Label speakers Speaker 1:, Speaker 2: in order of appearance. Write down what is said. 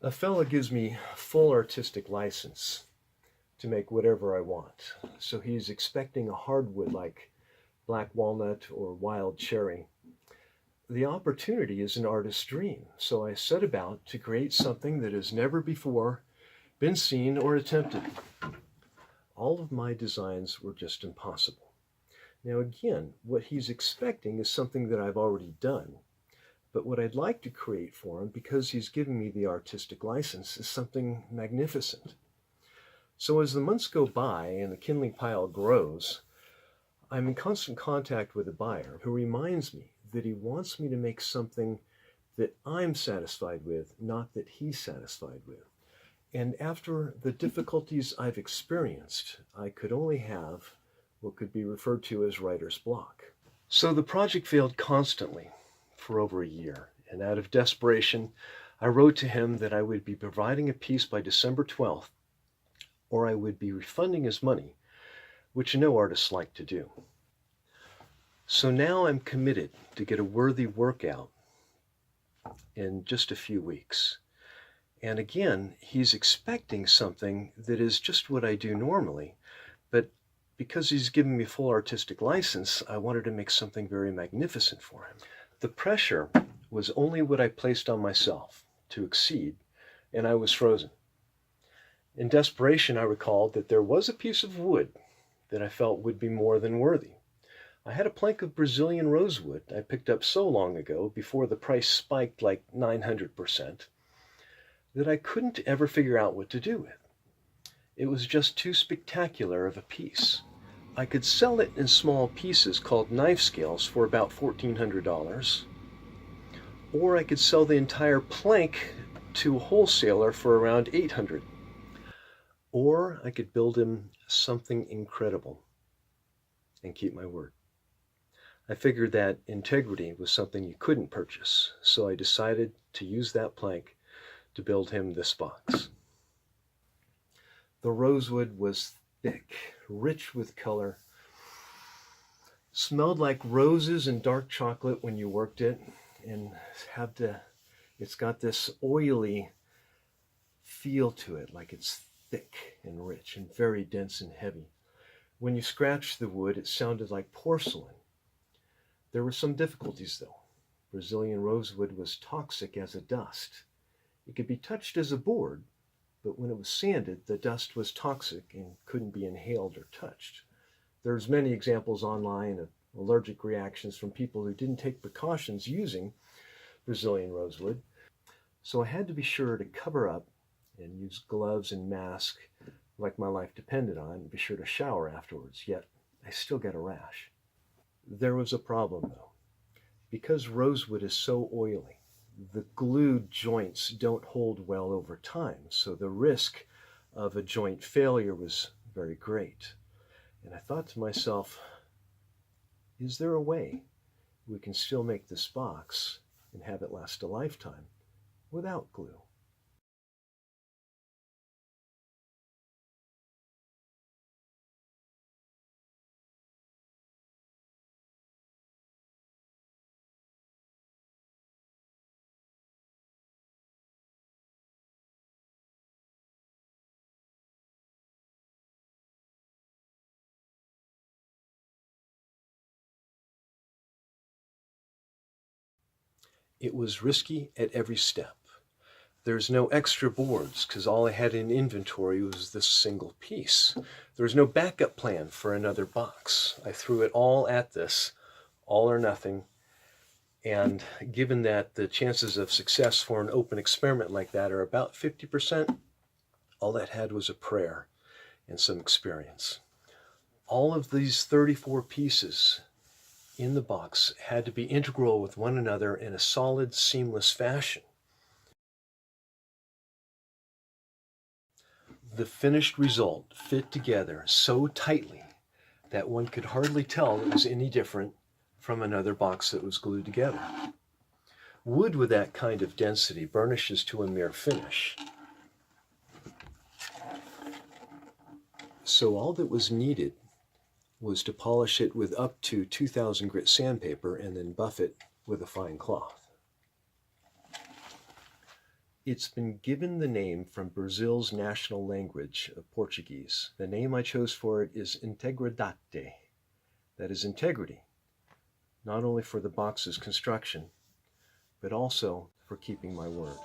Speaker 1: A fella gives me full artistic license to make whatever I want. So he's expecting a hardwood like black walnut or wild cherry. The opportunity is an artist's dream, so I set about to create something that has never before been seen or attempted. All of my designs were just impossible. Now, again, what he's expecting is something that I've already done. But what I'd like to create for him, because he's giving me the artistic license, is something magnificent. So as the months go by and the kindling pile grows, I'm in constant contact with a buyer who reminds me that he wants me to make something that I'm satisfied with, not that he's satisfied with. And after the difficulties I've experienced, I could only have what could be referred to as writer's block. So the project failed constantly for over a year, and out of desperation, I wrote to him that I would be providing a piece by December 12th, or I would be refunding his money, which no artists like to do. So now I'm committed to get a worthy work out in just a few weeks. And again, he's expecting something that is just what I do normally, but because he's given me full artistic license, I wanted to make something very magnificent for him. The pressure was only what I placed on myself to exceed, and I was frozen. In desperation, I recalled that there was a piece of wood that I felt would be more than worthy. I had a plank of Brazilian rosewood I picked up so long ago, before the price spiked like 900%, that I couldn't ever figure out what to do with. It was just too spectacular of a piece. I could sell it in small pieces called knife scales for about $1,400, or I could sell the entire plank to a wholesaler for around $800, or I could build him something incredible and keep my word. I figured that integrity was something you couldn't purchase, so I decided to use that plank to build him this box. The rosewood was thick, rich with color, smelled like roses and dark chocolate when you worked it, and it's got this oily feel to it, like it's thick and rich and very dense and heavy. When you scratched the wood, it sounded like porcelain. There were some difficulties though. Brazilian rosewood was toxic as a dust. It could be touched as a board, but when it was sanded, the dust was toxic and couldn't be inhaled or touched. There's many examples online of allergic reactions from people who didn't take precautions using Brazilian rosewood. So I had to be sure to cover up and use gloves and mask like my life depended on, and be sure to shower afterwards, yet I still get a rash. There was a problem though. Because rosewood is so oily, the glued joints don't hold well over time, so the risk of a joint failure was very great. And I thought to myself, is there a way we can still make this box and have it last a lifetime without glue? It was risky at every step. There's no extra boards because all I had in inventory was this single piece. There's no backup plan for another box. I threw it all at this, all or nothing. And given that the chances of success for an open experiment like that are about 50%, all that had was a prayer and some experience. All of these 34 pieces in the box had to be integral with one another in a solid, seamless fashion. The finished result fit together so tightly that one could hardly tell it was any different from another box that was glued together. Wood with that kind of density burnishes to a mere finish. So all that was needed was to polish it with up to 2000 grit sandpaper and then buff it with a fine cloth. It's been given the name from Brazil's national language of Portuguese. The name I chose for it is Integridade, that is integrity, not only for the box's construction, but also for keeping my word.